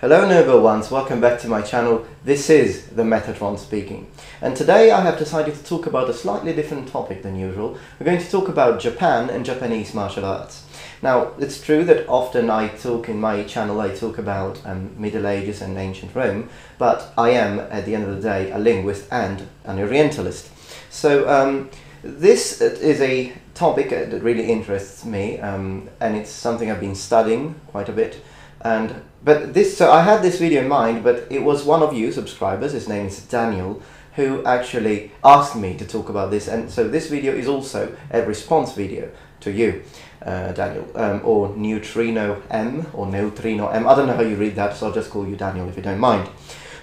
Hello noble ones, welcome back to my channel. This is the Metatron speaking, and today I have decided to talk about a slightly different topic than usual. We're going to talk about Japan and Japanese martial arts. Now, it's true that often I talk in my channel, I talk about Middle Ages and ancient Rome, but I am, at the end of the day, a linguist and an Orientalist. So this is a topic that really interests me, and it's something I've been studying quite a bit. So I had this video in mind, but it was one of you subscribers, his name is Daniel, who actually asked me to talk about this, and so this video is also a response video to you, Daniel, or Neutrino M, or Neutrino M, I don't know how you read that, so I'll just call you Daniel if you don't mind.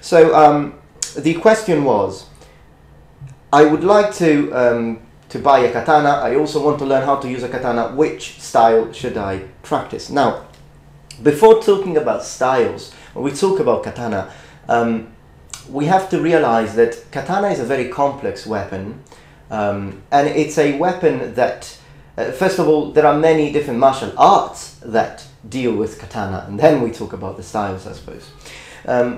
So the question was, I would like to buy a katana, I also want to learn how to use a katana, which style should I practice? Now, before talking about styles, when we talk about katana, we have to realize that katana is a very complex weapon, and it's a weapon that, first of all, there are many different martial arts that deal with katana, and then we talk about the styles, I suppose.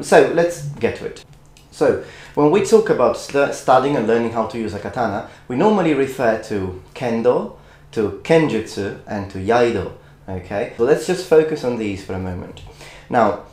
So let's get to it. So when we talk about studying and learning how to use a katana, we normally refer to Kendo, to Kenjutsu, and to Iaido. Okay, so let's just focus on these for a moment. Now,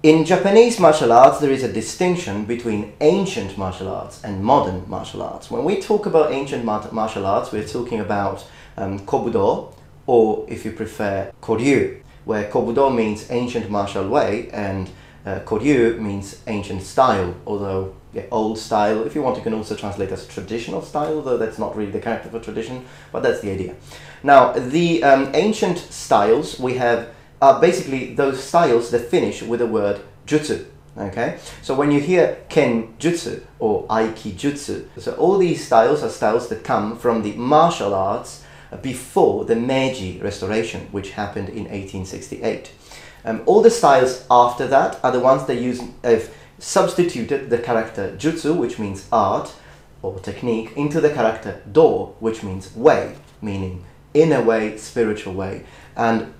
in Japanese martial arts, there is a distinction between ancient martial arts and modern martial arts. When we talk about ancient martial arts, we're talking about Kobudo, or if you prefer, Koryu, where Kobudo means ancient martial way and Koryu means ancient style, although old style, if you want, you can also translate as traditional style, though that's not really the character for tradition, but that's the idea. Now, the ancient styles we have are basically those styles that finish with the word jutsu. Okay, so when you hear Kenjutsu or Aikijutsu, so all these styles are styles that come from the martial arts before the Meiji Restoration, which happened in 1868. All the styles after that are the ones that have substituted the character jutsu, which means art or technique, into the character do, which means way, meaning inner way, spiritual way. And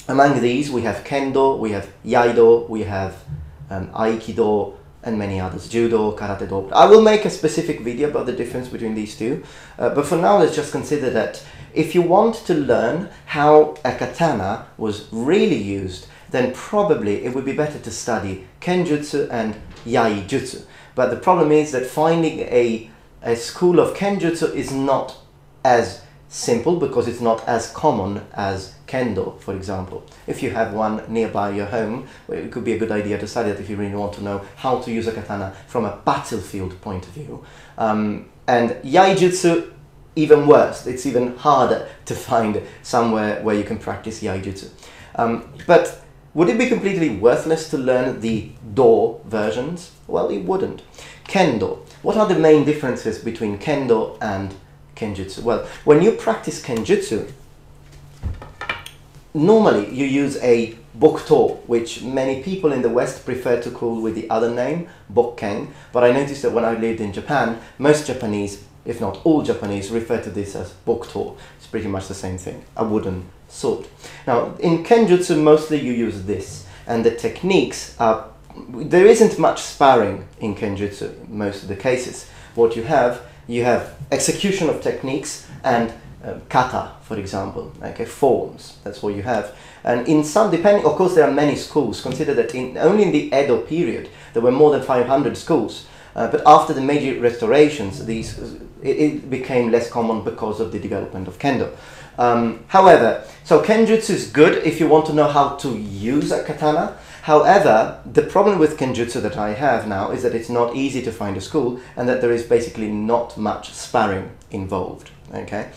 among these we have Kendo, we have Iaido, we have Aikido, and many others, Judo, Karate Do. I will make a specific video about the difference between these two, but for now let's just consider that if you want to learn how a katana was really used, then probably it would be better to study Kenjutsu and Yaijutsu. But the problem is that finding a school of Kenjutsu is not as simple, because it's not as common as Kendo, for example. If you have one nearby your home, it could be a good idea to study it if you really want to know how to use a katana from a battlefield point of view. And Yaijutsu, even worse, it's even harder to find somewhere where you can practice Yaijutsu. But would it be completely worthless to learn the Do versions? Well, it wouldn't. Kendo. What are the main differences between Kendo and Kenjutsu? Well, when you practice Kenjutsu, normally you use a Bokuto, which many people in the West prefer to call with the other name, Bokken, but I noticed that when I lived in Japan, most Japanese, if not all Japanese, refer to this as Bokuto. It's pretty much the same thing, a wooden sword. Now, in Kenjutsu, mostly you use this, and the techniques are, there isn't much sparring in Kenjutsu in most of the cases. What you have execution of techniques and kata, for example, okay, forms, that's what you have. And in some, depending, of course there are many schools. Consider that only in the Edo period there were more than 500 schools, but after the Meiji restorations it became less common because of the development of Kendo. However, so Kenjutsu is good if you want to know how to use a katana, However, the problem with Kenjutsu that I have now is that it's not easy to find a school and that there is basically not much sparring involved. Okay?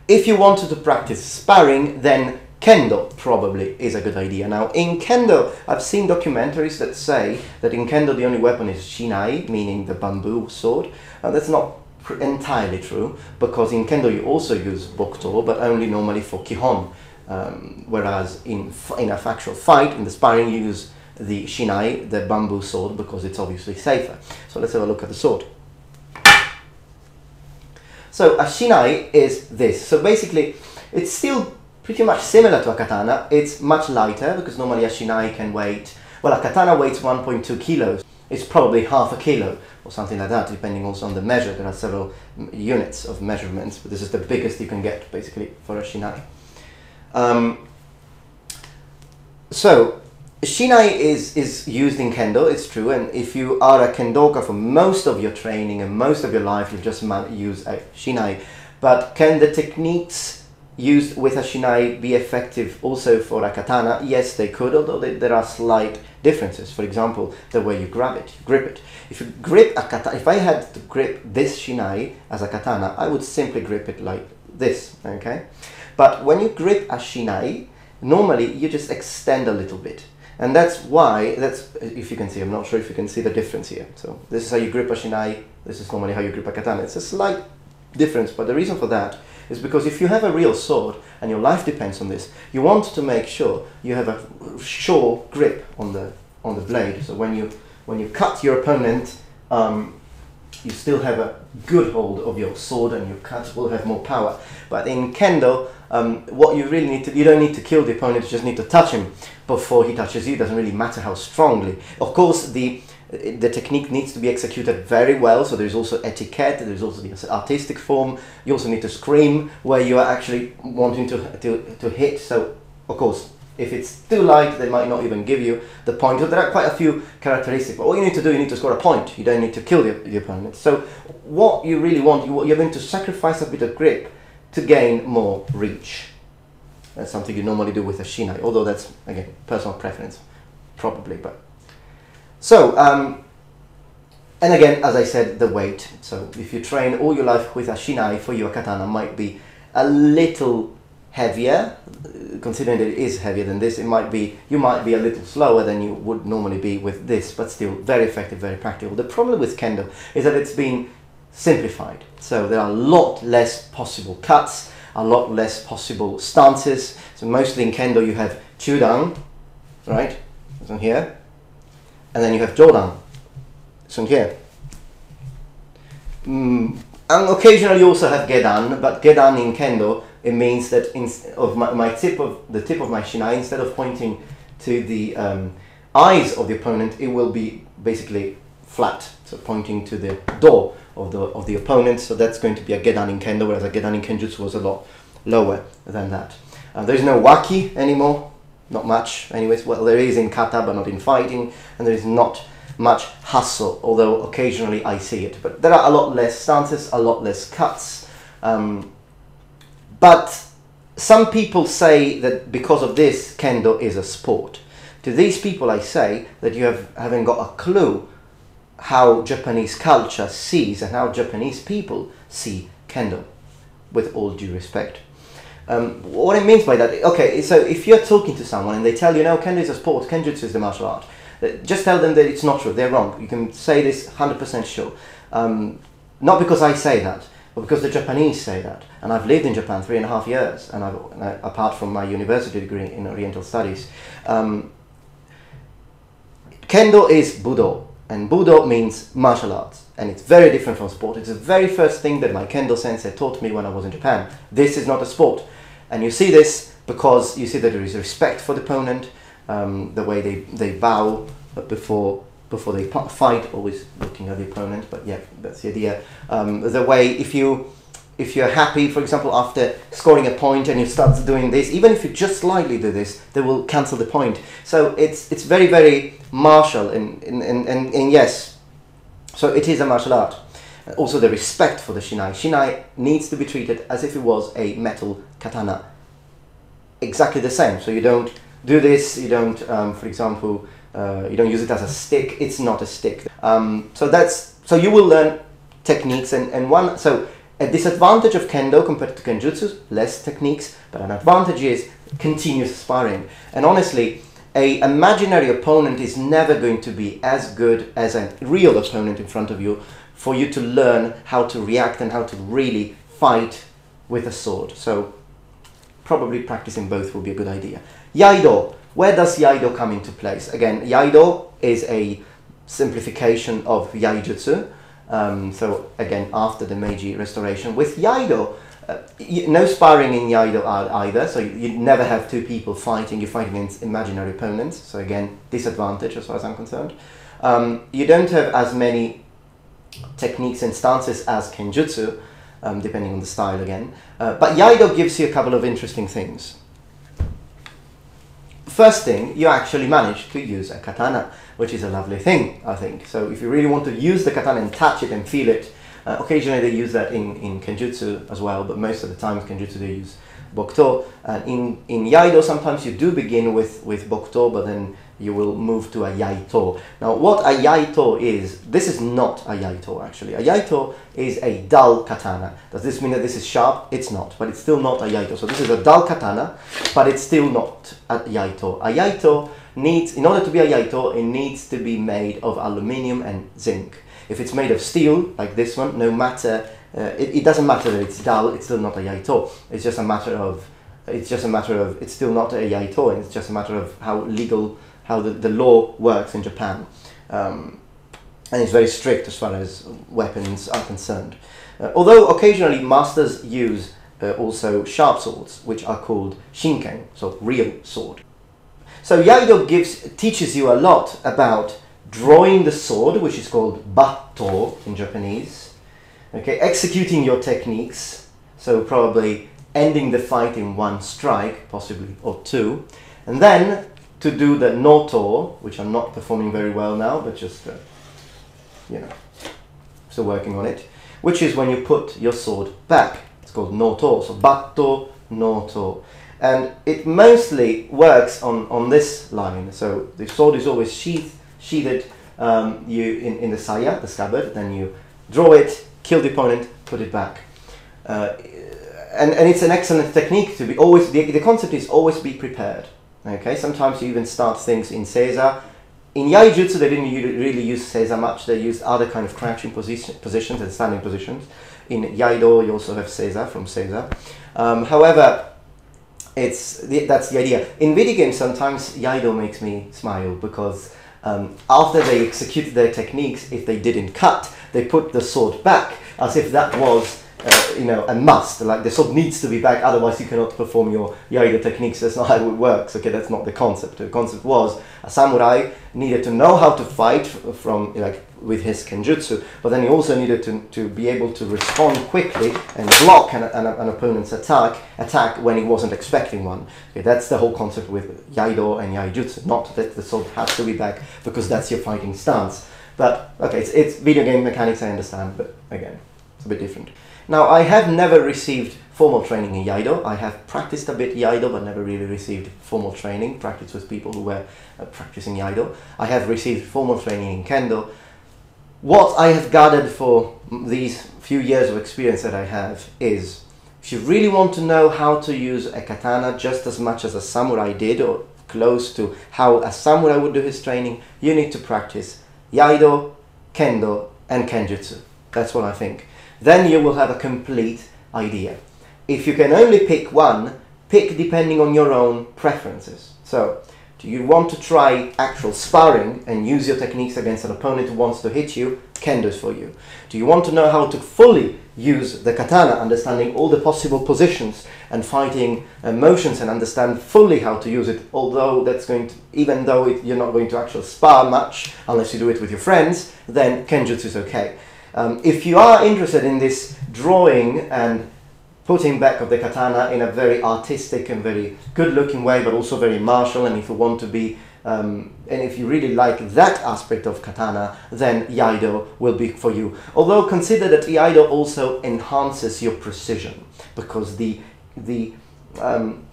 If you wanted to practice sparring, then Kendo probably is a good idea. Now, in Kendo, I've seen documentaries that say that in Kendo the only weapon is shinai, meaning the bamboo sword. That's not entirely true, because in Kendo you also use bokuto, but only normally for kihon. Whereas in a actual fight, in the sparring, you use the shinai, the bamboo sword, because it's obviously safer. So let's have a look at the sword. So a shinai is this. So basically, it's still pretty much similar to a katana. It's much lighter, because normally a shinai can weight, well, a katana weighs 1.2 kilos. It's probably half a kilo or something like that, depending also on the measure. There are several units of measurements, but this is the biggest you can get, basically, for a shinai. So shinai is used in Kendo, it's true, and if you are a Kendoka for most of your training and most of your life, you just use a shinai. But can the techniques used with a shinai be effective also for a katana? Yes, they could, although there are slight differences. For example, the way you grab it, you grip it. If you grip a katana, if I had to grip this shinai as a katana, I would simply grip it like this, okay? But when you grip a shinai, normally you just extend a little bit. And that's why, if you can see, I'm not sure if you can see the difference here. So this is how you grip a shinai, this is normally how you grip a katana. It's a slight difference, but the reason for that is because if you have a real sword and your life depends on this, you want to make sure you have a sure grip on the blade. So when you cut your opponent, you still have a good hold of your sword, and your cut will have more power. But in Kendo, what you really need to, you don't need to kill the opponent, you just need to touch him before he touches you. It doesn't really matter how strongly. Of course, the technique needs to be executed very well, so there's also etiquette, there's also the artistic form. You also need to scream where you are actually wanting to hit. So, of course, if it's too light, they might not even give you the point. So there are quite a few characteristics, but what you need to do, you need to score a point. You don't need to kill the opponent. So what you really want, you're going to sacrifice a bit of grip to gain more reach. That's something you normally do with a shinai, although that's, again, personal preference, probably. But so, and again, as I said, the weight. So if you train all your life with a shinai, for you a katana might be a little heavier, considering that it is heavier than this. You might be a little slower than you would normally be with this, but still very effective, very practical. The problem with Kendo is that it's been simplified. So there are a lot less possible cuts, a lot less possible stances. So mostly in Kendo you have chudan, right? This one here. And then you have jodan, this one here. And occasionally you also have gedan, but gedan in Kendo, it means that the tip of my shinai, instead of pointing to the eyes of the opponent, it will be basically flat, so pointing to the door of the opponent. So that's going to be a gedan in Kendo, whereas a gedan in Kenjutsu was a lot lower than that. There is no waki anymore, not much anyways. Well, there is in kata, but not in fighting, and there is not much hustle, although occasionally I see it. But there are a lot less stances, a lot less cuts. But some people say that because of this, Kendo is a sport. To these people I say that you haven't got a clue how Japanese culture sees and how Japanese people see Kendo, with all due respect. What it means by that, okay, so if you're talking to someone and they tell you, no, Kendo is a sport, Kenjutsu is the martial art, just tell them that it's not true, they're wrong. You can say this 100% sure. Not because I say that, but because the Japanese say that. And I've lived in Japan 3.5 years, and apart from my university degree in Oriental Studies. Kendo is Budo, and Budo means martial arts, and it's very different from sport. It's the very first thing that my Kendo sensei taught me when I was in Japan. This is not a sport. And you see this because you see that there is respect for the opponent, the way they bow before they fight, always looking at the opponent, but yeah, that's the idea. The way, if you're happy, for example, after scoring a point and you start doing this, even if you just slightly do this, they will cancel the point. So it's very, very martial, and yes, so it is a martial art. Also the respect for the shinai. Shinai needs to be treated as if it was a metal katana. Exactly the same. So you don't do this, you don't, for example, You don't use it as a stick. It's not a stick. So you will learn techniques so a disadvantage of Kendo compared to Kenjutsu, less techniques, but an advantage is continuous sparring. And honestly, an imaginary opponent is never going to be as good as a real opponent in front of you for you to learn how to react and how to really fight with a sword. So probably practicing both will be a good idea. Iaido. Where does Iaido come into place? Again, Iaido is a simplification of Iaijutsu. So again, after the Meiji Restoration. With Iaido, no sparring in Iaido either, so you never have two people fighting, you're fighting against imaginary opponents, so again, disadvantage as far as I'm concerned. You don't have as many techniques and stances as Kenjutsu, depending on the style again, but Iaido gives you a couple of interesting things. First thing, you actually manage to use a katana, which is a lovely thing, I think. So if you really want to use the katana and touch it and feel it, occasionally they use that in Kenjutsu as well, but most of the time in Kenjutsu they use Bokuto. In Iaido sometimes you do begin with Bokuto, but then you will move to a Yaito. Now what a Yaito is, this is not a Yaito actually. A Yaito is a dull katana. Does this mean that this is sharp? It's not, but it's still not a Yaito. So this is a dull katana, but it's still not a Yaito. A Yaito needs, in order to be a Yaito, it needs to be made of aluminium and zinc. If it's made of steel, like this one, no matter, it doesn't matter that it's dull, it's still not a Yaito. It's just a matter of, it's still not a Yaito, and it's just a matter of how the law works in Japan. And it's very strict as far as weapons are concerned. Although occasionally masters use also sharp swords, which are called shinken, so real sword. So Iaido teaches you a lot about drawing the sword, which is called batto in Japanese. Okay, executing your techniques, so probably ending the fight in one strike, possibly, or two, and then to do the noto, which I'm not performing very well now, but just, still working on it, which is when you put your sword back. It's called noto, so batto, noto. And it mostly works on this line. So the sword is always sheathed in the saya, the scabbard, then you draw it, kill the opponent, put it back. And it's an excellent technique to be always, the concept is always be prepared. Okay, sometimes you even start things in seiza. In Iaijutsu they didn't really use seiza much, they used other kind of crouching positions and standing positions. In Iaido you also have seiza from seiza. However, that's the idea. In video games sometimes Iaido makes me smile because after they execute their techniques, if they didn't cut, they put the sword back as if that was a must, like the sword needs to be back, otherwise you cannot perform your Iaido techniques. That's not how it works. Okay, that's not the concept. The concept was a samurai needed to know how to fight with his Kenjutsu, but then he also needed to be able to respond quickly and block an opponent's attack when he wasn't expecting one. Okay, that's the whole concept with Iaido and Iaijutsu, not that the sword has to be back because that's your fighting stance. But okay, it's video game mechanics, I understand, but again, it's a bit different. Now, I have never received formal training in Iaido. I have practiced a bit Iaido, but never really received formal training, practiced with people who were practicing Iaido. I have received formal training in Kendo. What I have gathered for these few years of experience that I have is, if you really want to know how to use a katana just as much as a samurai did, or close to how a samurai would do his training, you need to practice Iaido, Kendo, and Kenjutsu. That's what I think. Then you will have a complete idea. If you can only pick one, pick depending on your own preferences. So, do you want to try actual sparring and use your techniques against an opponent who wants to hit you? Kendo is for you. Do you want to know how to fully use the katana, understanding all the possible positions and fighting motions and understand fully how to use it, although that's going to, even though you're not going to actually spar much unless you do it with your friends, then Kenjutsu is okay. If you are interested in this drawing and putting back of the katana in a very artistic and very good looking way, but also very martial, and if you want to be, and if you really like that aspect of katana, then Iaido will be for you. Although consider that Iaido also enhances your precision, because the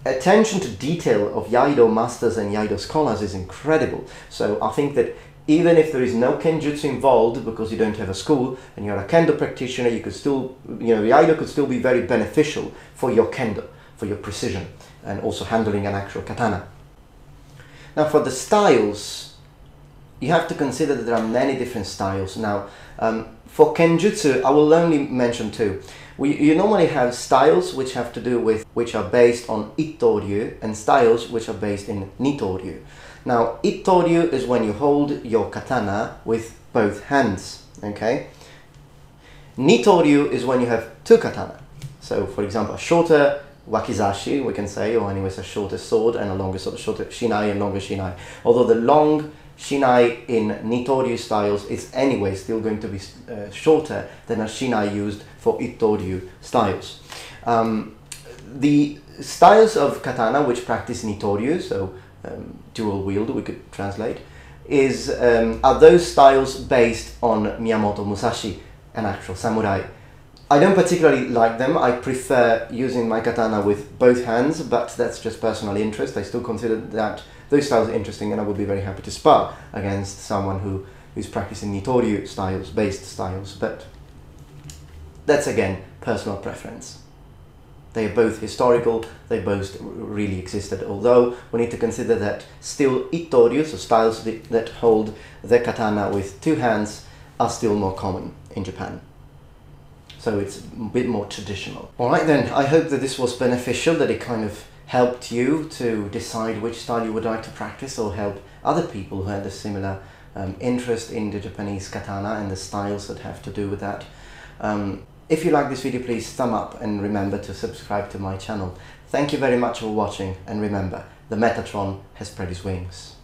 attention to detail of Iaido masters and Iaido scholars is incredible. So I think that even if there is no Kenjutsu involved, because you don't have a school and you're a Kendo practitioner, you could still, Iaido could still be very beneficial for your Kendo, for your precision, and also handling an actual katana. Now for the styles, you have to consider that there are many different styles. Now for Kenjutsu, I will only mention two. You normally have styles which have to do with, which are based on Itto-ryu, and styles which are based in Nitto-ryu. Now, Itto-ryu is when you hold your katana with both hands, okay? Nitto-ryu is when you have two katana. So, for example, a shorter wakizashi, we can say, or anyways a shorter sword and a longer sword, shorter shinai and longer shinai. Although the long shinai in Nitto-ryu styles is anyway still going to be shorter than a shinai used for Itto-ryu styles. The styles of katana which practice Nitto-ryu, so dual wield we could translate, are those styles based on Miyamoto Musashi, an actual samurai. I don't particularly like them. I prefer using my katana with both hands, but that's just personal interest. I still consider that those styles are interesting, and I would be very happy to spar against someone who's practicing Nitto-ryu styles, based styles, but that's again personal preference. They are both historical, they both really existed, although we need to consider that still Itto-ryu, so styles that hold the katana with two hands, are still more common in Japan. So it's a bit more traditional. Alright then, I hope that this was beneficial, that it kind of helped you to decide which style you would like to practice, or help other people who had a similar interest in the Japanese katana and the styles that have to do with that. If you like this video, please thumb up and remember to subscribe to my channel. Thank you very much for watching, and remember, the Metatron has spread his wings.